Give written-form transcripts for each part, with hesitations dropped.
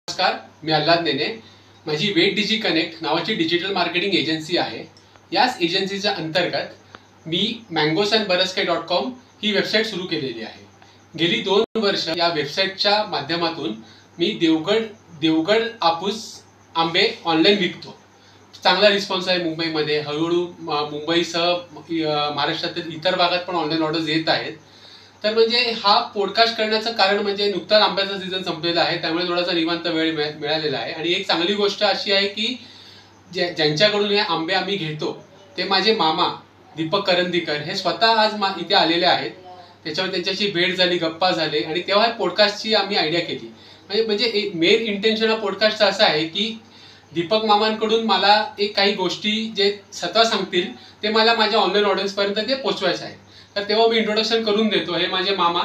नमस्कार, मी आल्हाद नेने. माझी वेट डिजी कनेक्ट नावाची डिजिटल मार्केटिंग एजन्सी आहे. याच एजन्सीच्या अंतर्गत मी mangosanbaraske.com ही वेबसाईट सुरू केलेली आहे. गेली 2 वर्ष या वेबसाईटच्या माध्यमातून मी देवगड आपूस आंबे ऑनलाईन विकतो. चांगला रिस्पॉन्स आहे मुंबईमध्ये. हळूहळू मुंबईसह महाराष्ट्रातील इतर भागात पण ऑनलाईन ऑर्डर्स येत आहेत. तर म्हणजे हा पॉडकास्ट करण्याचं कारण म्हणजे नुकताच आंब्याचा सीझन संपलेला आहे, त्यामुळे थोडासा निवांत वेळ मिळालेला आहे. आणि एक चांगली गोष्ट अशी आहे की ज्यांच्याकडून हे आंबे आम्ही घेतो ते माझे मामा दीपक करंदीकर हे स्वतः आज इथे आलेले आहेत. त्याच्यावर त्यांच्याशी भेट झाली, गप्पा झाले आणि तेव्हा हे पॉडकास्टची आम्ही आयडिया केली. म्हणजे मेन इंटेन्शन हा पॉडकास्टचा असा आहे की दीपक मामांकडून मला काही गोष्टी जे स्वतः सांगतील ते मला माझ्या ऑनलाईन ऑडियन्सपर्यंत ते पोचवायचं आहे. तर तेव्हा मी इंट्रोडक्शन करून देतो. हे माझे मामा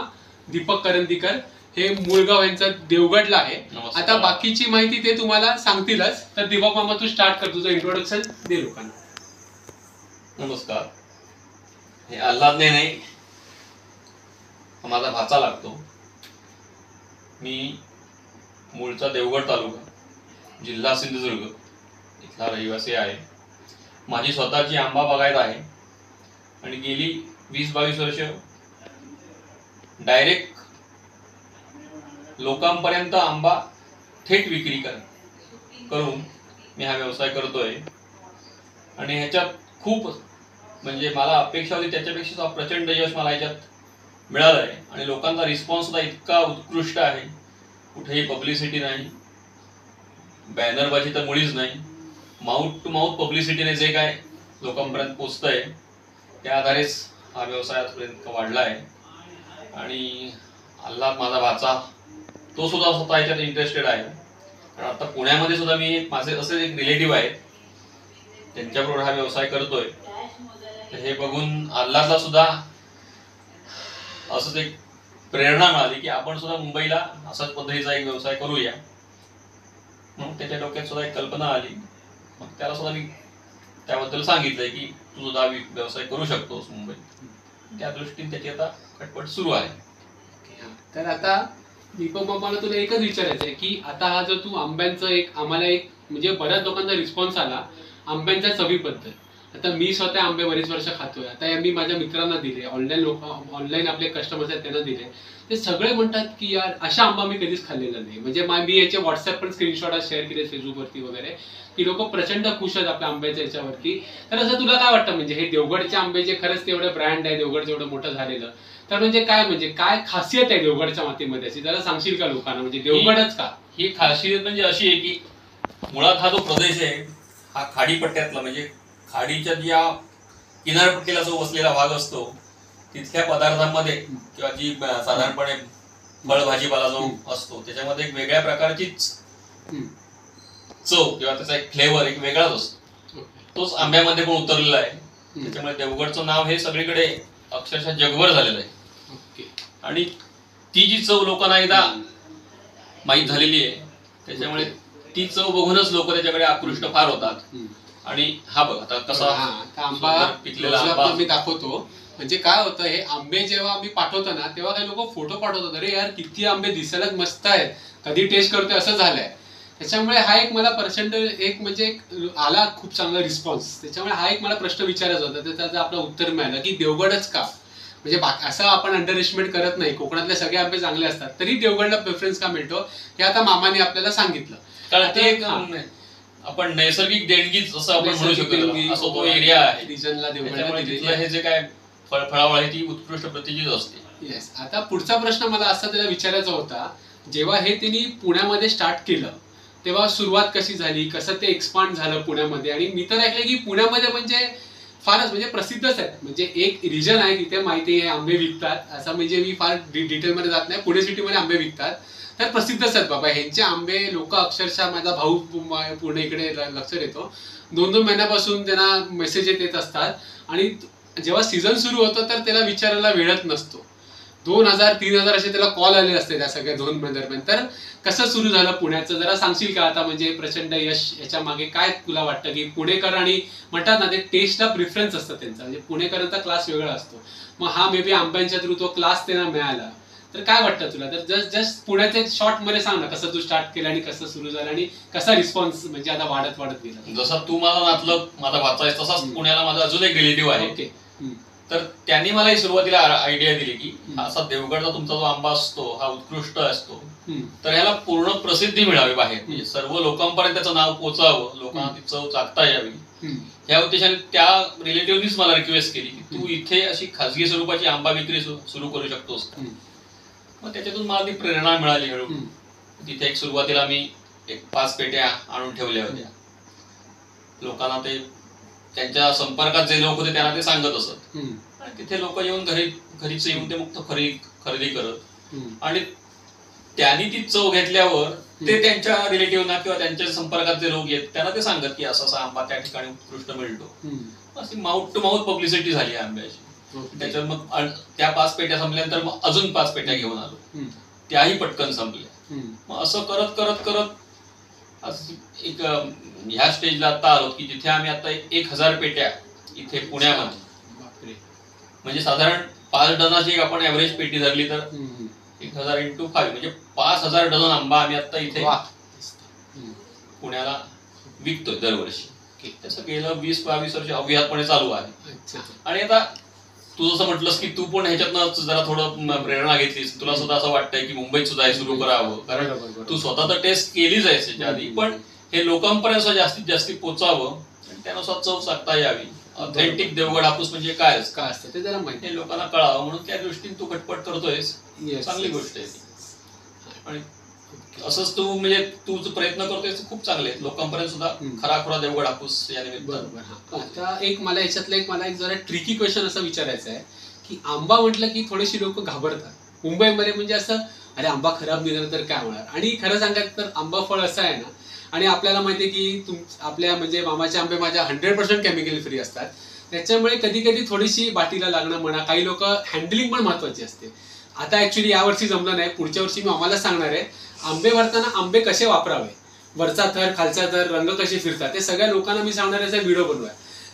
दीपक करंदीकर, हे मूळगाव यांचं देवगडला आहे. आता बाकीची माहिती ते तुम्हाला सांगतीलच. तर दीपक मामा, तू स्टार्ट कर, तुझं इंट्रोडक्शन दे लोकांना. नमस्कार, हे आल्हाद नेने माझा भाचा लागतो. मी मूळचा देवगड तालुका, जिल्हा सिंधुदुर्ग इथला रहिवासी आहे. माझी स्वतःची आंबा बागायत आहे आणि गेली 20-22 वर्ष डायरेक्ट लोकांपर्यंत आंबा थेट विक्री करून मी हा व्यवसाय करतोय. आणि ह्याच्यात खूप म्हणजे मला अपेक्षा होती त्याच्यापेक्षा प्रचंड यश मला ह्याच्यात मिळालं आहे. आणि लोकांचा रिस्पॉन्स सुद्धा इतका उत्कृष्ट आहे. कुठेही पब्लिसिटी नाही, बॅनरबाजी तर मुळीच नाही. माउथ टू माउथ पब्लिसिटीने जे काय लोकांपर्यंत पोचतंय त्या आधारेच हा व्यवसाय आजपर्यंत वाढला आहे. आणि आल्हाद माझा भाचा, तो सुद्धा स्वतः याच्यात इंटरेस्टेड आहे. कारण आता पुण्यामध्ये सुद्धा मी माझे असे एक रिलेटिव्ह आहेत, त्यांच्याबरोबर हा व्यवसाय करतोय. तर हे बघून आल्हादला सुद्धा असंच एक प्रेरणा मिळाली की आपण सुद्धा मुंबईला असाच पद्धतीचा एक व्यवसाय करूया. म्हणून त्याच्या डोक्यात सुद्धा एक कल्पना आली. मग त्याला सुद्धा मी त्याबद्दल सांगितलंय की तू सुद्धा व्यवसाय करू शकतोस मुंबईत. त्या दृष्टीने त्याची आता खटपट सुरू आहे. तर आता दीपक मामाला तुला एकच विचारायचं आहे की आता हा जो तू आंब्यांचं आम्हाला म्हणजे बऱ्याच लोकांचा रिस्पॉन्स आला आंब्यांच्या चवीबद्दल. आता मी स्वतः आंबे बरेच वर्ष खातोय. आता मी माझ्या मित्रांना दिले, ऑनलाईन आपले कस्टमर्स आहेत त्यांना दिले. ते सगळे म्हणतात की यार अशा आंबा मी कधीच खाल्लेला नाही. म्हणजे मी याचे व्हॉट्सअप पण स्क्रीनशॉट शेअर केले फेसबुकवरती वगैरे, की लोक प्रचंड खुश आहेत आपल्या आंब्याच्या याच्यावरती. तर असं तुला काय वाटतं, म्हणजे हे देवगडचे आंबे जे खरंच तेवढं ब्रँड आहे, देवगड जेवढं मोठं झालेलं, तर म्हणजे काय खासियत आहे देवगडच्या मातीमध्ये अशी जरा सांगशील का लोकांना? म्हणजे देवगडच का? ही खासियत म्हणजे अशी आहे की मुळात हा जो प्रदेश आहे हा खाडीपट्ट्यातला, म्हणजे खाडीच्या ज्या किनारपट्टीला जो वसलेला भाग असतो तिथल्या पदार्थांमध्ये किंवा जी साधारणपणे फळभाजीपाला जो असतो त्याच्यामध्ये एक वेगळ्या प्रकारचीच चव किंवा त्याचा एक फ्लेवर एक वेगळाच असतो. तोच आंब्यामध्ये पण उतरलेला आहे. त्याच्यामुळे देवगडचं नाव हे सगळीकडे अक्षरशः जगभर झालेलं आहे. आणि ती जी चव लोकांना एकदा माहीत झालेली आहे त्याच्यामुळे ती चव बघूनच लोक त्याच्याकडे आकृष्ट फार होतात. आणि हा बघ आता कसा आंबा पिकलेला आंबा मी दाखवतो. म्हणजे काय होतं, हे आंबे जेव्हा आम्ही पाठवतो ना तेव्हा काही लोक फोटो पाठवतात, अरे यार किती आंबे दिसायलाच मस्त आहेत, कधी टेस्ट करतोय असं झालंय. त्याच्यामुळे हा एक मला प्रचंड म्हणजे आला खूप चांगला रिस्पॉन्स. त्याच्यामुळे हा एक मला प्रश्न विचारायचा होता, त्याचं आपलं उत्तर मिळालं की देवगडच का. म्हणजे असं आपण अंडर एस्टिमेट करत नाही, कोकणातले सगळे आंबे चांगले असतात, तरी देवगडला प्रेफरन्स का मिळतो हे आता मामाने आपल्याला सांगितलं. कारण ते एक आपण नैसर्गिक देणगीच असं आपण म्हणू शकतो, असं तो एरिया आहे रिजनला देवगडला. हे जे काय फळफळावळ आहे ती उत्कृष्ट प्रतीचीच असते. येस. आता पुढचा प्रश्न मला असा त्याला विचारायचा होता, जेव्हा हे त्यांनी पुण्यामध्ये स्टार्ट केलं तेव्हा सुरुवात कशी झाली, कसं ते एक्सपांड झालं पुण्यामध्ये. आणि मी तर ऐकलं की पुण्यामध्ये म्हणजे फारच म्हणजे प्रसिद्धच आहेत, म्हणजे एक रिजन आहे तिथे माहिती आहे आंबे विकतात असं. म्हणजे मी फार डिटेलमध्ये जात नाही, पुणे सिटीमध्ये आंबे विकतात तर प्रसिद्धच आहेत बाबा ह्यांचे आंबे. लोक अक्षरशः, माझा भाऊ पुणे इकडे लक्ष देतो, 2-2 महिन्यापासून त्यांना मेसेज येत असतात. आणि जेव्हा सीझन सुरू होतं तर त्याला विचारायला वेळच नसतो. 2000-3000 असे त्याला कॉल आले असते त्या सगळ्या 2 महिन्यादरम्यान. तर कसं सुरू झालं पुण्याचं जरा सांगशील का? आता म्हणजे प्रचंड यश याच्या मागे काय तुला वाटतं की पुणेकर आणि म्हणतात ना ते टेस्टला प्रिफरन्स असतं त्यांचा, म्हणजे पुणेकरांचा क्लास वेगळा असतो. मग हा मे बी आंब्यांच्या थ्रू तो क्लास त्यांना मिळाला. तर काय वाटतं तुला? तर जस्ट पुण्याचे शॉर्ट मध्ये सांग ना, कसं तू स्टार्ट केलं आणि कसं सुरू झालं आणि कसा रिस्पॉन्स म्हणजे आता वाढत वाढत गेला? जसा तू माझा नातलग माझा भाचा आहे तसाच पुण्याला माझा अजून एक रिलेटिव्ह आहे. ओके. तर त्यांनी मला ही सुरुवातीला आयडिया दिली की असा देवगडचा तुमचा जो आंबा असतो हा उत्कृष्ट असतो, तर ह्याला पूर्ण प्रसिद्धी मिळावी बाहेर, म्हणजे सर्व लोकांपर्यंत त्याचं नाव पोहोचावं, लोकांना ती चव चाखता यावी. या उद्देशाने त्या रिलेटिव्हनीच मला रिक्वेस्ट केली की तू इथे अशी खाजगी स्वरूपाची आंबा विक्री सुरू करू शकतोस. मग त्याच्यातून मला ती प्रेरणा मिळाली हळूहळू. तिथे एक सुरुवातीला मी 5 पेट्या आणून ठेवल्या होत्या. लोकांना ते त्यांच्या संपर्कात जे लोक होते त्यांना ते सांगत असत आणि तिथे लोक येऊन घरीच येऊन ते मुक्त खरेदी करत आणि त्यांनी ती चव घेतल्यावर ते त्यांच्या रिलेटिव्हना किंवा त्यांच्या संपर्कात जे लोक आहेत त्यांना ते सांगत की असा आंबा त्या ठिकाणी उत्कृष्ट मिळतो. अशी माउथ टू माउथ पब्लिसिटी झाली आंब्याची. त्याच्यात मग त्या 5 पेट्या संपल्यानंतर मग अजून 5 पेट्या घेऊन आलो, त्याही पटकन संपल्या. मग असं करत करत करत एक ह्या स्टेजला आता आलो की जिथे आम्ही आता 1000 पेट्या इथे पुण्यामध्ये, म्हणजे साधारण 5 डझनाची आपण ऍव्हरेज पेटी धरली तर 1000 × 5 म्हणजे 5000 डझन आंबा आम्ही आता इथे पुण्याला विकतोय दरवर्षी. त्याचं गेलं 20-22 वर्ष अव्याहतपणे चालू आहे. आणि आता तू जसं म्हटलंस की तू पण ह्याच्यातनं जरा थोडं प्रेरणा घेतलीस, तुला सुद्धा असं वाटतंय की मुंबईत सुद्धा हे सुरू करावं, कारण तू स्वतः तर टेस्ट केलीच आहे त्याच्या आधी, पण हे लोकांपर्यंत जास्तीत जास्त पोचावं आणि त्यानुसार चव चाखता यावी. ऑथेंटिक देवगड हापूस म्हणजे काय असतं ते जरा माहिती हे लोकांना कळावं, म्हणून त्या दृष्टीने तू खटपट करतोयस. चांगली गोष्ट आहे. आणि असंच तू म्हणजे तू जो प्रयत्न करतोय खूप चांगले आहेत, लोकांपर्यंत सुद्धा खरा देवगड हापूस या निमित्तानं. आता मला याच्यातलं एक जरा ट्रिकी क्वेश्चन असं विचारायचं आहे की आंबा म्हटलं की थोडीशी लोक घाबरतात मुंबईमध्ये, म्हणजे असं अरे आंबा खराब निघाला तर काय होणार. आणि खरं सांगायचं तर आंबा फळ असं आहे ना, आणि आपल्याला माहिती आहे की आपल्या म्हणजे मामाचे आंबे माझ्या 100% केमिकल फ्री असतात, त्याच्यामुळे कधी कधी थोडीशी बाटीला लागणं म्हणा, काही लोक हँडलिंग पण महत्वाची असते. आता ऍक्च्युली यावर्षी जमलं नाही, पुढच्या वर्षी मी आम्हाला सांगणार आहे आंबे भरताना आंबे कसे वापरावे, वरचा थर खालचा थर रंग कसे फिरतात ते सगळ्या लोकांना मी सांगणार आहे व्हिडिओ बनवा.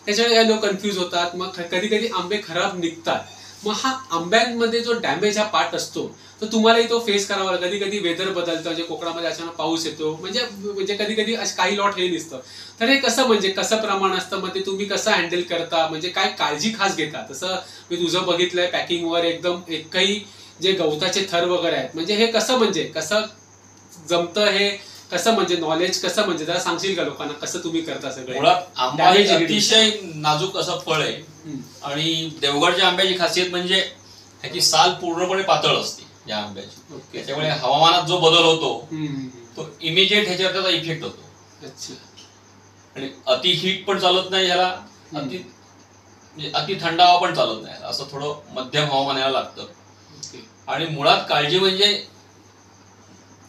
त्याच्यामुळे काही लोक कन्फ्यूज होतात, मग कधी कधी आंबे खराब निघतात. मग हा आंब्यांमध्ये जो डॅमेज हा पार्ट असतो तो तुम्हालाही तो फेस करावा लागतो. कधी कधी वेदर बदलतं, म्हणजे कोकणामध्ये अचानक पाऊस येतो, म्हणजे कधी कधी काही लॉट हे दिसतं. तर हे कसं प्रमाण असतं, मग ते तुम्ही कसं हँडल करता, म्हणजे काय काळजी खास घेता? तसं मी तुझं बघितलंय पॅकिंगवर एकदम एकही जे गवताचे थर वगैरे आहेत, म्हणजे हे कसं जमतं, हे कसं म्हणजे नॉलेज कसं, म्हणजे जरा सांगशील का लोकांना कसं तुम्ही करता सगळं? मुळात आंबा हे अतिशय नाजूक असं फळ आहे आणि देवगडच्या आंब्याची खासियत म्हणजे ह्याची साल पूर्णपणे पातळ असते या आंब्याची. त्याच्यामुळे हवामानात जो बदल होतो तो इमिजिएट ह्याच्यावर त्याचा इफेक्ट होतो. आणि अति हीट पण चालत नाही ह्याला, अति थंडावा पण चालत नाही, असं थोडं मध्यम हवामान याला लागतं. आणि मुळात काळजी म्हणजे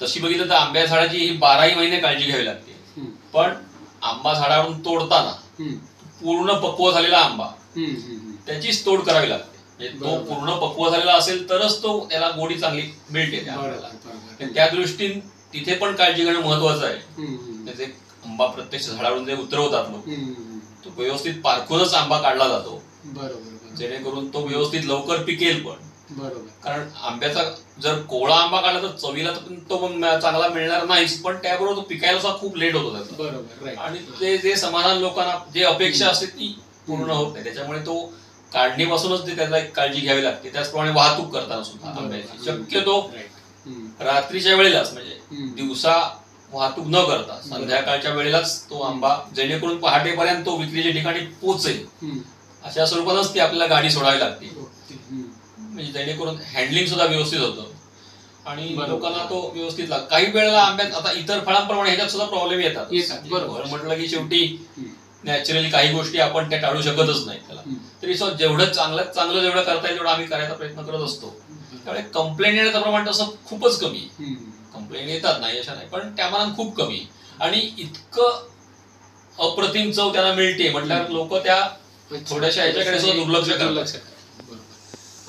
तशी बघितलं तर आंब्या झाडाची ही 12ही महिने काळजी घ्यावी लागते. पण आंबा झाडावरून तोडताना पूर्ण पक्व झालेला आंबा त्याचीच तोड करावी लागते. तो पूर्ण पक्व झालेला असेल तरच तो त्याला गोडी चांगली मिळते त्या आंब्याला. त्या दृष्टीने तिथे पण काळजी घेणं महत्वाचं आहे. त्याचे आंबा प्रत्यक्ष झाडावरून जे उतरवतात लोक, तो व्यवस्थित पारखूनच आंबा काढला जातो, जेणेकरून तो व्यवस्थित लवकर पिकेल. पण कारण आंब्याचा जर कोवळा आंबा काढला तर चवीला तो चांगला मिळणार नाहीच, पण त्याबरोबर तो पिकायला सुद्धा खूप लेट होतो त्याचा. आणि ते जे समाधान लोकांना जे अपेक्षा असते ती पूर्ण होत नाही. त्याच्यामुळे तो काढणीपासूनच त्याला एक काळजी घ्यावी लागते. त्याचप्रमाणे वाहतूक करताना सुद्धा आंब्याची शक्यतो रात्रीच्या वेळेलाच, म्हणजे दिवसा वाहतूक न करता संध्याकाळच्या वेळेलाच तो आंबा, जेणेकरून पहाटेपर्यंत तो विक्रीच्या ठिकाणी पोहोचेल अशा स्वरूपातच ती आपल्याला गाडी सोडावी लागते, म्हणजे जेणेकरून हँडलिंग सुद्धा व्यवस्थित होतं आणि लोकांना तो व्यवस्थित लागतो. काही वेळेला आंब्यात आता इतर फळांप्रमाणे ह्याच्यात सुद्धा प्रॉब्लेम येतात. म्हटलं की शेवटी नॅचरली काही गोष्टी आपण त्या टाळू शकतच नाही त्याला, तरी जेवढं चांगलं जेवढं करता येईल तेवढं आम्ही करायचा प्रयत्न करत असतो. त्यामुळे कंप्लेंट येण्याचं प्रमाण तसं खूपच कमी. कंप्लेंट येतात नाही अशा नाही, पण त्या मानाने खूप कमी. आणि इतकं अप्रतिम चव त्यांना मिळते म्हटल्यावर लोक त्या थोड्याशा ह्याच्याकडे सुद्धा दुर्लक्ष करतात.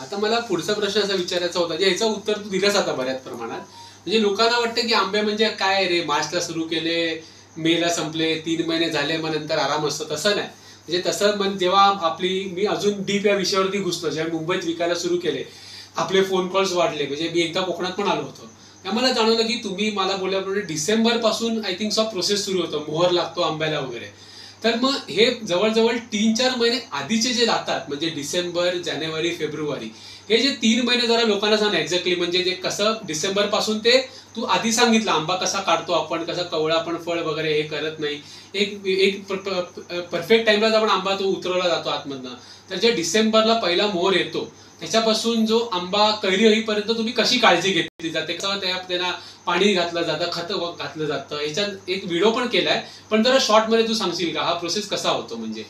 आता मला पुढचा प्रश्न असा विचारायचा होता, याचं उत्तर तू दिलंस आता बऱ्याच प्रमाणात. म्हणजे लोकांना वाटतं की आंबे म्हणजे काय रे, मार्चला सुरू केले, मेला संपले, 3 महिने झाले, मग नंतर आराम असतो. तसं नाही. म्हणजे तसं जेव्हा मी अजून डीप या विषयावरती घुसलो, जेव्हा मुंबईत विकायला सुरू केले, आपले फोन कॉल्स वाढले. म्हणजे मी एकदा कोकणात पण आलो होतो, त्यामुळे जाणवलं की तुम्ही मला बोलल्याप्रमाणे डिसेंबर पासून आय थिंक प्रोसेस सुरू होतं, मोहर लागतो आंब्याला वगैरे. तर मग हे जवळजवळ 3-4 महिने आधीचे जे जातात, म्हणजे डिसेंबर, जानेवारी, फेब्रुवारी, हे जे 3 महिने जरा लोकांना सांग एक्झॅक्टली, म्हणजे जे कसं डिसेंबर पासून ते तू आधी सांगितलं आंबा कसा काढतो आपण, कसा कवळा आपण फळ वगैरे हे करत नाही, एक परफेक्ट टाइमलाच आपण आंबा तो उतरवला जातो आतमधनं. तर जे डिसेंबरला पहिला मोहर येतो त्याच्यापासून जो आंबा कैरी होईपर्यंत तुम्ही कशी काळजी घेतली जाते, कसं त्यांना पाणी घातलं जातं, खत घातलं जातं, याच्यात एक व्हिडिओ पण केलाय. पण जरा शॉर्ट मध्ये तू सांगशील का हा प्रोसेस कसा होतो? म्हणजे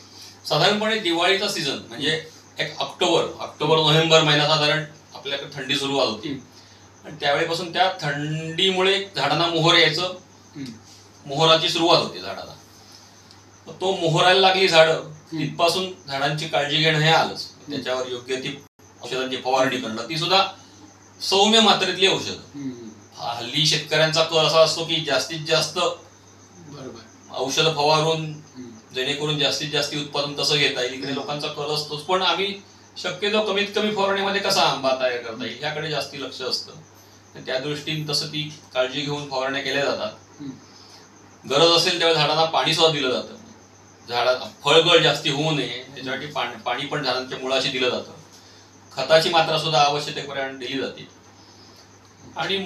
साधारणपणे दिवाळीचा सीझन म्हणजे एक ऑक्टोबर नोव्हेंबर महिना साधारण आपल्याकडे थंडी सुरुवात होती आणि त्यावेळेपासून त्या थंडीमुळे झाडांना मोहर यायचं, मोहराची सुरुवात होती झाडाला. तो मोहरायला लागली झाडं, तिथपासून झाडांची काळजी घेणं हे आलंच. त्याच्यावर योग्य ती औषधांची फवारणी करणं, ती सुद्धा सौम्य मात्रेतली औषधं. हल्ली शेतकऱ्यांचा कल असा असतो की जास्तीत जास्त औषधं फवारून जेणेकरून जास्तीत जास्त उत्पादन कसं घेता येईल, इकडे लोकांचा कल असतोच. पण आम्ही शक्यतो कमीत कमी फवारणीमध्ये कसा आंबा तयार करता येईल ह्याकडे जास्ती लक्ष असतं. त्या दृष्टीने तसं ती काळजी घेऊन फवारण्या केल्या जातात. गरज असेल तेव्हा झाडांना पाणी सुद्धा दिलं जातं. फळगळ जास्ती होऊ नये याच्यासाठी पाणी पण झाडांच्या मुळाशी दिलं जातं. खताची मात्रा सुद्धा आवश्यकतेपर्यंत दिली जाते. आणि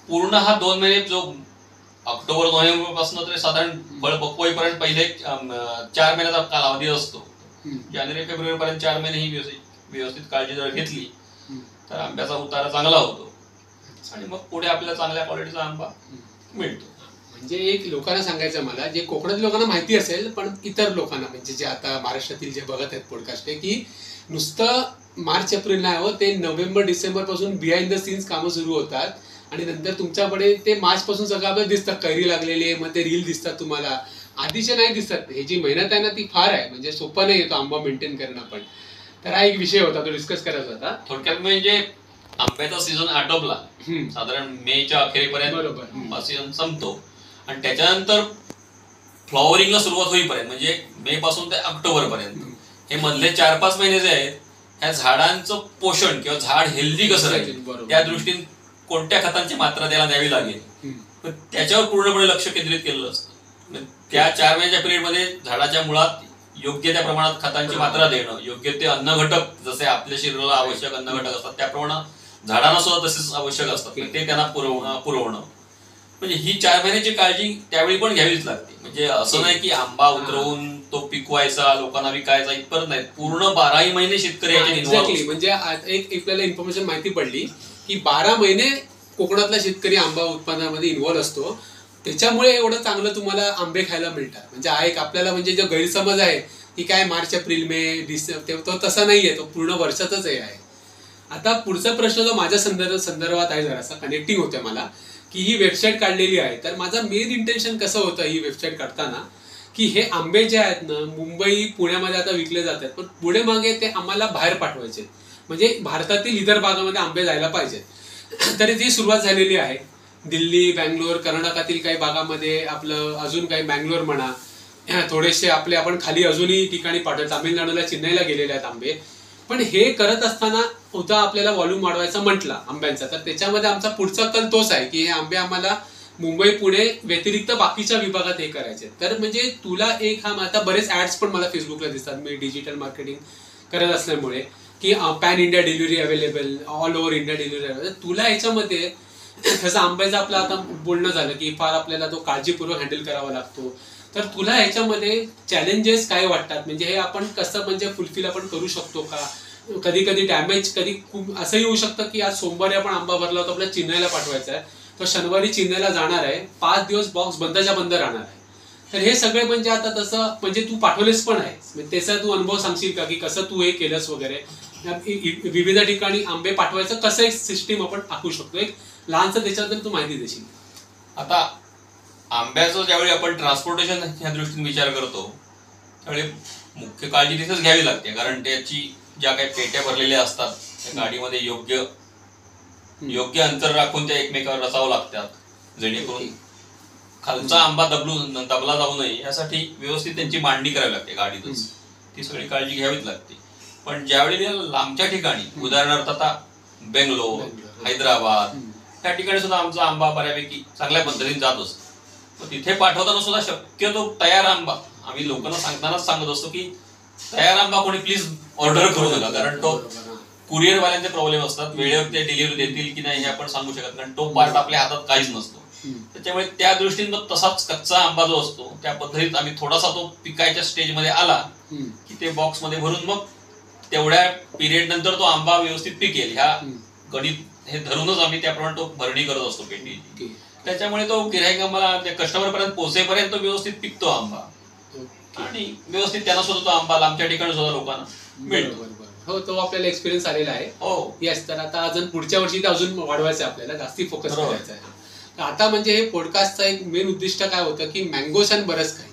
पूर्ण हा 2 महिने जो ऑक्टोबर नोव्हेंबर पासून तर साधारण फळ पक्वईपर्यंत पहिले 4 महिन्याचा कालावधी असतो. जानेवारी फेब्रुवारी पर्यंत 4 महिने ही व्यवस्थित काळजी जर घेतली तर आंब्याचा उतारा चांगला होतो आणि मग पुढे आपल्याला चांगल्या क्वालिटीचा आंबा मिळतो. म्हणजे एक लोकांना सांगायचं मला, जे कोकणातील लोकांना माहिती असेल पण इतर लोकांना म्हणजे जे आता महाराष्ट्रातील जे बघत आहेत पॉडकास्ट आहे, की नुसतं मार्च एप्रिल नाही हो, ते नोव्हेंबर डिसेंबर पासून बिहाइंड द सीन्स कामं सुरू होतात आणि नंतर तुमच्याकडे ते मार्च पासून सगळं आपल्याला दिसतात, कैरी लागलेली, मग ते रील दिसतात तुम्हाला, आधीचे नाही दिसतात. हे जी मेहनत आहे ना ती फार आहे, म्हणजे सोपं नाही येतो आंबा मेंटेन करणं पण. तर हा एक विषय होता, तो डिस्कस करायचा होता. थोडक्यात म्हणजे आंब्याचा सीझन आटोपला साधारण मेच्या अखेरीपर्यंत, बरोबर सीझन संपतो आणि त्याच्यानंतर फ्लॉवरिंगला सुरुवात होईपर्यंत म्हणजे मे पासून ते ऑक्टोबर पर्यंत हे मधले 4-5 महिने जे आहेत ह्या झाडांचं पोषण किंवा झाड हेल्दी कसं राहील त्या दृष्टीने कोणत्या खतांची मात्रा त्याला द्यावी लागेल त्याच्यावर पूर्णपणे लक्ष केंद्रित केलेलं असतं. त्या 4 महिन्याच्या पिरियडमध्ये झाडाच्या मुळात योग्य त्या प्रमाणात खतांची मात्रा देणं, योग्य ते अन्न घटक जसे आपल्या शरीराला आवश्यक अन्न घटक असतात त्याप्रमाणे झाडांना सुद्धा तसेच आवश्यक असतात ते त्यांना पुरवणं. म्हणजे ही 4 महिन्याची काळजी त्यावेळी पण घ्यावीच लागते. म्हणजे असं नाही की आंबा उतरवून तो पिकवायचा लोकांना विकायचा इतपत नाही, पूर्ण 12ही महिने शेतकरी एक्झॅक्टली. म्हणजे एक आपल्याला इन्फॉर्मेशन माहिती पडली की 12 महिने कोकणातला शेतकरी आंबा उत्पादनामध्ये इन्व्हॉल्व असतो. त्याच्यामुळे एवढं चांगलं तुम्हाला आंबे खायला मिळतात. म्हणजे हा एक आपल्याला म्हणजे जो गैरसमज आहे की काय मार्च एप्रिल मे डिसेंबर, तो तसा नाहीये, तो पूर्ण वर्षातच आहे. आता पुढचा प्रश्न जो माझ्या संदर्भात आहे, जरासा कनेक्टिंग होते मला, की ही वेबसाईट काढलेली आहे. तर माझं मेन इंटेन्शन कसं होतं ही वेबसाईट काढताना, की हे आंबे जे आहेत ना मुंबई पुण्यामध्ये आता विकले जातात, पण पुढे मागे ते आम्हाला बाहेर पाठवायचे, म्हणजे भारतातील इतर भागामध्ये आंबे जायला पाहिजेत. तरी ती सुरुवात झालेली आहे. दिल्ली, बँगलोर, कर्नाटकातील काही भागामध्ये, आपलं अजून काही बँगलोर म्हणा, थोडेसे आपले आपण खाली अजूनही ठिकाणी पाठवतो. तामिळनाडूला, चेन्नईला गेलेले आहेत आंबे. पण हे करत असताना होता आपल्याला व्हॉल्यूम वाढवायचा म्हटला आंब्यांचा, तर त्याच्यामध्ये आमचा पुढचा कल तोच आहे की हे आंबे आम्हाला मुंबई पुणे व्यतिरिक्त बाकीच्या विभागात हे करायचे. तर म्हणजे तुला एक हा, आता बरेच ऍड्स पण मला फेसबुकला दिसतात मी डिजिटल मार्केटिंग करत असल्यामुळे, की pan India delivery available, all over India delivery available. तुला याच्यामध्ये कसं आंब्याचं आपलं आता बोलणं झालं की फार आपल्याला तो काळजीपूर्वक हँडल करावा लागतो. तर तुला ह्याच्यामध्ये चॅलेंजेस काय वाटतात? म्हणजे हे आपण कसं म्हणजे फुलफिल आपण करू शकतो का? कधी कधी डॅमेज, कधी खूप असं येऊ शकतं की आज सोमवारी आपण आंबा भरला होता, आपल्याला चेन्नईला पाठवायचा आहे, तो शनिवारी चेन्नईला जाणार आहे, 5 दिवस बॉक्स बंदच्या बंद राहणार आहे. तर हे सगळे म्हणजे आता तसं म्हणजे तू पाठवलेस पण आहेस, त्याचा तू अनुभव सांगशील का की कसं तू हे केलंस वगैरे, विविध ठिकाणी आंबे पाठवायचं कसं एक सिस्टीम आपण आखू शकतो, एक लहानसं त्याच्याबद्दल तू माहिती देशील? आता आंब्याचं ज्यावेळी आपण ट्रान्सपोर्टेशन ह्या दृष्टीने विचार करतो त्यावेळी मुख्य काळजी तिथेच घ्यावी लागते, कारण त्याची ज्या काही पेट्या भरलेल्या असतात त्या गाडीमध्ये योग्य अंतर राखून त्या एकमेकावर रचावं लागतात, जेणेकरून खालचा आंबा दबला जाऊ नये यासाठी व्यवस्थित त्यांची मांडणी करावी लागते गाडीतच. ती सगळी काळजी घ्यावीच लागते. पण ज्यावेळी लांबच्या ठिकाणी, उदाहरणार्थ आता बेंगलोर, हैदराबाद त्या ठिकाणी सुद्धा आमचा आंबा बऱ्यापैकी चांगल्या पद्धतीने जात असतो. मग तिथे पाठवताना सुद्धा शक्यतो तयार आंबा आम्ही लोकांना सांगतानाच सांगत असतो की तयार आंबा कोणी प्लीज ऑर्डर करू नका, कारण तो कुरिअर वाल्यांचे प्रॉब्लेम असतात, वेळेवर ते डिलिव्हरी देतील की नाही हे आपण सांगू शकत, कारण तो पार्ट आपल्या हातात काहीच नसतो. त्याच्यामुळे त्या दृष्टीने मग तसाच कच्चा आंबा जो असतो त्या पद्धतीत आम्ही थोडासा तो पिकायच्या स्टेजमध्ये आला की ते बॉक्स मध्ये भरून मग तेवढ्या पिरियड नंतर तो आंबा व्यवस्थित पिकेल ह्या गणित हे धरूनच आम्ही त्याप्रमाणे तो भरणी करत असतो पेंडीची. त्याच्यामुळे तो गिऱ्हाईक आम्हाला कस्टमर पर्यंत पोहोचेपर्यंत तो व्यवस्थित पिकतो आंबा आणि व्यवस्थित त्यांना सुद्धा तो आंबा आमच्या ठिकाणी सुद्धा लोकांना मिळतो. हो, तो आपल्याला एक्सपिरियन्स आलेला आहे. हो येस. तर आता अजून पुढच्या वर्षी अजून वाढवायचं आहे, आपल्याला जास्ती फोकस करायचा आहे. तर आता म्हणजे हे पॉडकास्टचा एक मेन उद्दिष्ट काय होतं की मँगोज आणि बरंच काही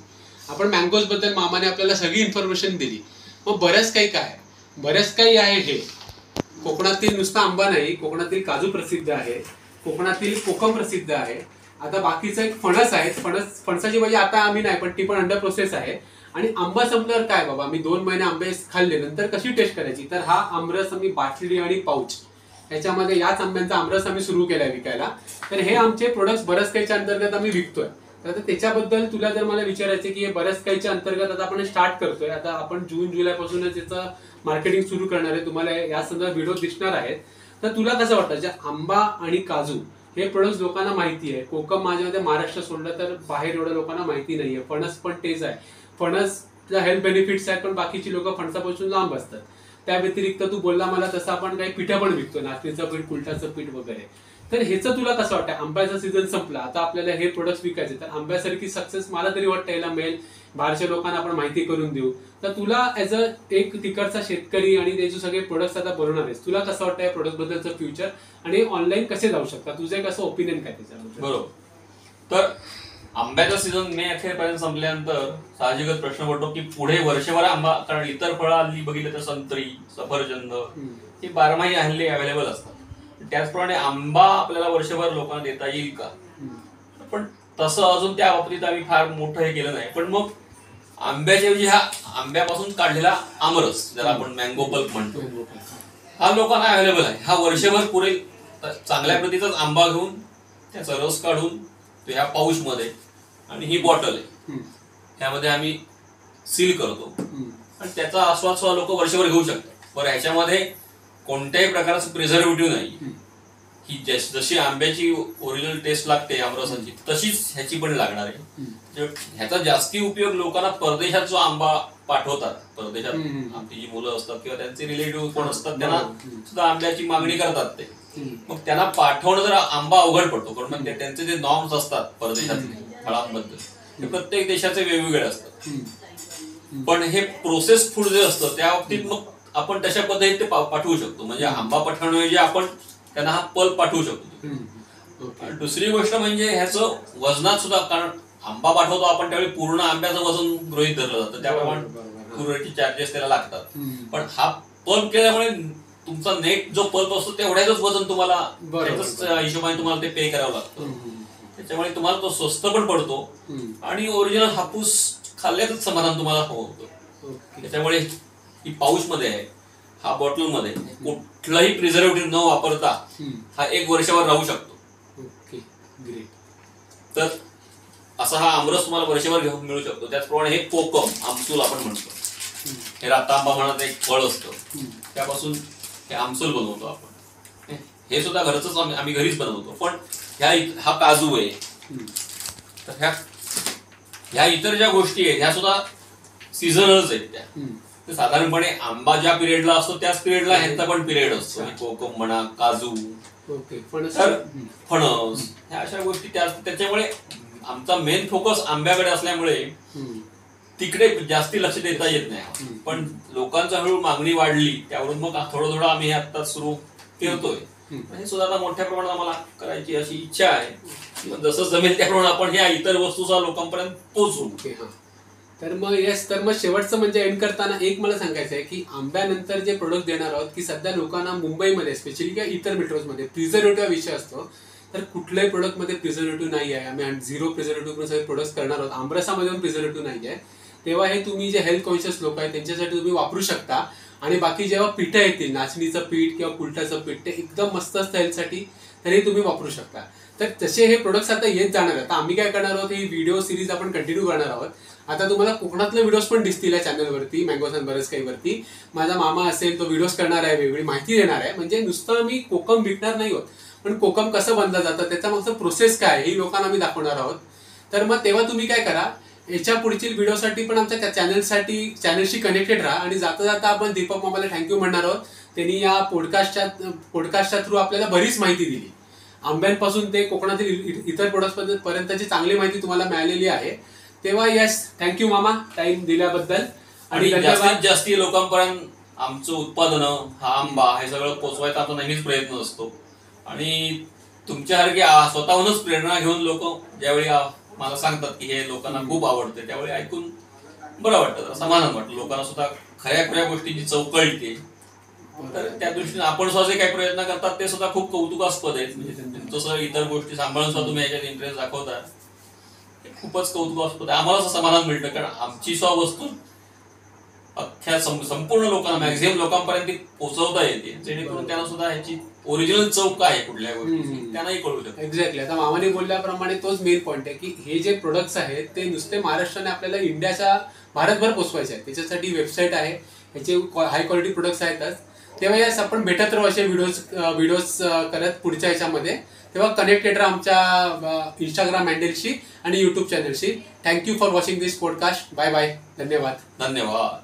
आपण मँगोज बद्दल मामाने आपल्याला सगळी इन्फॉर्मेशन दिली. मग बरंच काही काय, बरंच काही आहे हे कोकणातील नुसता आंबा नाही, कोकणातील काजू प्रसिद्ध आहे, कोकणातील कोकम प्रसिद्ध आहे. आता बाकीचं एक फणस आहे, फणसाची भाजी आता आम्ही नाही पण ती पण अंडर प्रोसेस आहे. आणि आंबा संपल्यावर काय बाबा, मी 2 महिने आंबे खाल्ले नंतर कशी टेस्ट करायची, तर हा आमरस आम्ही बाटली आणि पाऊच याच्यामध्ये याच आंब्यांचा आमरस आम्ही सुरू केलाय विकायला. तर हे आमचे प्रोडक्ट्स बरंच काहीच्या अंतर्गत आम्ही विकतोय. तर त्याच्याबद्दल तुला जर मला विचारायचं की हे बरंच काहीच्या अंतर्गत आता आपण स्टार्ट करतोय, आता आपण जून जुलैपासूनच याचं मार्केटिंग सुरू करणार आहे, तुम्हाला या संदर्भात व्हिडिओ दिसणार आहेत. तर तुला कसं वाटतं जे आंबा आणि काजू हे प्रोडक्ट्स लोकांना माहिती आहे, कोकम माझ्यामध्ये महाराष्ट्र सोडलं तर बाहेर एवढं लोकांना माहिती नाहीये, फणस पण तेच आहे, फणसचा हेल्थ बेनिफिट्स आहेत पण बाकीची लोक फणसापासून लांब असतात. त्या व्यतिरिक्त तू बोलला मला तसं आपण काही पिठं पण विकतो, नाचणीचं पीठ, कुलटाचं पीठ वगैरे. तर ह्याचं तुला कसं वाटतं, आंब्याचा सीझन संपला आता आपल्याला हे प्रोडक्ट्स विकायचे, तर आंब्यासारखी सक्सेस मला तरी वाटतं याला मिळेल, बाहेरच्या लोकांना आपण माहिती करून देऊ. तर तुला ऍज अ एक तिकडचा शेतकरी आणि ते जे सगळे प्रोडक्ट्स आता बनवणार आहेस, तुला कसं वाटतं या प्रोडक्ट बद्दलचं फ्युचर आणि ऑनलाईन कसे जाऊ शकतात, तुझं एक असं ओपिनियन काय त्याच्याबद्दल? बरोबर. तर आंब्याचा सीझन मे अखेरपर्यंत संपल्यानंतर साहजिकच प्रश्न पडतो की पुढे वर्षभर आंबा, कारण इतर फळं हल्ली बघितलं तर संत्री, सफरचंद ही बारमाही हल्ली अवेलेबल असतात. त्याचप्रमाणे आंबा आपल्याला वर्षभर लोकांना देता येईल का, पण तसं अजून त्या बाबतीत आम्ही फार मोठं हे केलं नाही. पण मग आंब्याच्या ऐवजी हा आंब्यापासून काढलेला आमरस, ज्याला आपण मँगो पल्प म्हणतो, हा लोकांना अवेलेबल आहे. हा वर्षभर पुरे चांगल्या प्रतीचाच आंबा घेऊन त्याचा रस काढून ह्या पाऊच मध्ये, आणि ही बॉटल आहे ह्यामध्ये आम्ही सील करतो आणि त्याचा आस्वाद सुद्धा लोक वर्षभर घेऊ शकतात. बरं, ह्याच्यामध्ये कोणत्याही प्रकारचं प्रिझर्वेटिव्ह नाही. ही जशी आंब्याची ओरिजिनल टेस्ट लागते आमरसाची तशीच ह्याची पण लागणार आहे. ह्याचा जास्ती उपयोग लोकांना परदेशात जो आंबा पाठवतात, परदेशात आमची जी मुलं असतात किंवा त्यांचे रिलेटिव्ह कोण असतात त्यांना सुद्धा आंब्याची मागणी करतात ते, मग त्यांना पाठवणं जर आंबा अवघड पडतो, कारण मग त्यांचे जे नॉर्म्स असतात परदेशातले फळांबद्दल ते प्रत्येक देशाचे वेगवेगळे असतात. पण हे प्रोसेस फूड जे असतं त्या बाबतीत मग आपण तशा पद्धतीने ते पाठवू शकतो. म्हणजे आंबा पाठवण्याऐवजी आपण त्यांना हा पल्प पाठवू शकतो. दुसरी गोष्ट म्हणजे ह्याचं वजनात सुद्धा, कारण आंबा पाठवतो आपण त्यावेळी पूर्ण आंब्याचं वजन गृहीत धरलं जातं, त्याप्रमाणे कुरिअरचे चार्जेस त्याला लागतात. पण हा पल्प केल्यामुळे तुमचा नेट जो पल्प असतो तेवढ्याच वजन तुम्हाला हिशोबाने तुम्हाला ते पे करावं लागतं. त्याच्यामुळे तुम्हाला तो स्वस्त पण पडतो आणि ओरिजिनल हापूस खाल्ल्याचंच समाधान तुम्हाला होतं. त्याच्यामुळे ही पाऊच मध्ये आहे, हा बॉटल मध्ये कुठलाही प्रिझर्वेटिव्ह न वापरता हा 1 वर्षभर राहू शकतो. तर असा हा आमरस तुम्हाला वर्षभर घेऊन मिळू शकतो. त्याचप्रमाणे हे कोकम, आमसूल आपण म्हणतो, हे रातांबा म्हणत एक फळ असतं, त्यापासून हे आमसूल बनवतो आपण. हे सुद्धा घरच आम्ही घरीच बनवतो. पण हा काजू आहे, तर ह्या इतर ज्या गोष्टी आहेत ह्या सुद्धा सीझनलच आहेत. त्या साधारणपणे आंबा ज्या पिरियडला असतो त्याच पिरियडला ह्यांचा पण पिरियड असतो. कोकम म्हणा, काजू, फणस, ह्या अशा गोष्टी त्याच्यामुळे आमचा मेन फोकस आंब्याकडे असल्यामुळे तिकडे जास्ती लक्ष देता येत नाही. पण लोकांचा हळूहळू मागणी वाढली त्यावरून मग थोडं थोडं आम्ही हे आता सुरू करतोय. हे सुद्धा आता मोठ्या प्रमाणात आम्हाला करायची अशी इच्छा आहे. जसं जमेल त्याप्रमाणे आपण ह्या इतर वस्तूचा लोकांपर्यंत पोहोचू. तर मग शेवटचं म्हणजे एंड करताना एक मला सांगायचं आहे की आंब्यानंतर जे प्रोडक्ट देणार आहोत की सध्या लोकांना मुंबईमध्ये स्पेशली किंवा इतर मेट्रोजमध्ये प्रिझर्वेटिव्ह विषय असतो, तर कुठल्याही प्रोडक्टमध्ये प्रिझर्वेटिव्ह नाही आहे. आम्ही 0 प्रिझर्वेटिव्ह सगळे प्रोडक्ट्स करणार आहोत. आंबरसामध्ये पण प्रिझर्वेटिव्ह नाही आहे. तेव्हा हे तुम्ही जे हेल्थ कॉन्शियस लोक आहेत त्यांच्यासाठी तुम्ही वापरू शकता आणि बाकी जेव्हा पिठं येतील, नाचणीचं पीठ किंवा कुलटाचं पीठ, ते एकदम मस्त असतं हेल्थसाठी, तरी तुम्ही वापरू शकता. तर तसे हे प्रोडक्ट्स आता येत जाणार आहेत. आम्ही काय करणार आहोत, ही व्हिडिओ सिरीज आपण कंटिन्यू करणार आहोत. आता तुम्हाला कोकणातले व्हिडिओज पण दिसतील या चॅनलवरती, मँगोस अँड बरस काही वरती. माझा मामा असेल तो व्हिडिओज करणार आहे, वेगळी माहिती देणार आहे. म्हणजे नुसतं मी कोकम विकणार नाही आहोत, पण कोकम कसं बनलं जातं, त्याचा मागचं प्रोसेस काय ही लोकांना मी दाखवणार आहोत. तर मग तेव्हा तुम्ही काय करा, याच्या पुढील व्हिडिओसाठी पण आमच्या चॅनलशी कनेक्टेड राहा. आणि जाता जाता आपण दीपक मामाला थँक्यू म्हणणार आहोत. त्यांनी या पॉडकास्टच्या थ्रू आपल्याला बरीच माहिती दिली. आंब्यांपासून ते कोकणातील इतर प्रोडक्ट्स पर्यंतची चांगली माहिती तुम्हाला मिळालेली आहे. तेव्हा यस, थँक्यू मामा टाइम दिल्याबद्दल. आणि जास्तीत जास्त लोकांपर्यंत आमचं उत्पादनं, हा आंबा हे सगळं पोचवायचा आमचा नेहमीच प्रयत्न असतो. आणि तुमच्यासारखे स्वतःहूनच प्रेरणा घेऊन लोक ज्यावेळी मला सांगतात की हे लोकांना खूप आवडते, त्यावेळी ऐकून बरं वाटतं, समाधान वाटतं. लोकांना सुद्धा खऱ्या खऱ्या गोष्टींची चव कळते. तर त्या दृष्टीने आपण सुद्धा जे काही प्रयत्न करतात ते सुद्धा खूप कौतुकास्पद आहेत. म्हणजे तुमचं इतर गोष्टी सांभाळून सुद्धा तुम्ही याच्यात इंटरेस्ट दाखवता, खूपच कौतुकास्पद आहे. आम्हाला असं समाधान मिळतं, कारण आमची स्व वस्तू अख्ख्या संपूर्ण लोकांना, मॅक्झिमम लोकांपर्यंत पोहोचवता येते, जेणेकरून त्यांना सुद्धा ह्याची ओरिजिनल चव काय आहे कुठल्या गोष्टी त्यांनाही कळू शकतो. एक्झॅक्टली. आता मामाने बोलल्याप्रमाणे तोच मेन पॉईंट आहे की हे जे प्रोडक्ट्स आहेत ते नुसते महाराष्ट्राने आपल्याला इंडियाच्या भारतभर पोचवायचे आहेत. त्याच्यासाठी वेबसाईट आहे, ह्याचे हाय क्वालिटी प्रोडक्ट्स आहेतच. तेव्हा यास आपण भेटत राहू असे व्हिडिओज करत पुढच्या ह्याच्यामध्ये. तेव्हा कनेक्टेड राहा आमच्या इंस्टाग्राम हँडलशी आणि युट्यूब चॅनलशी. Thank you for watching this podcast. Bye bye. धन्यवाद. धन्यवाद.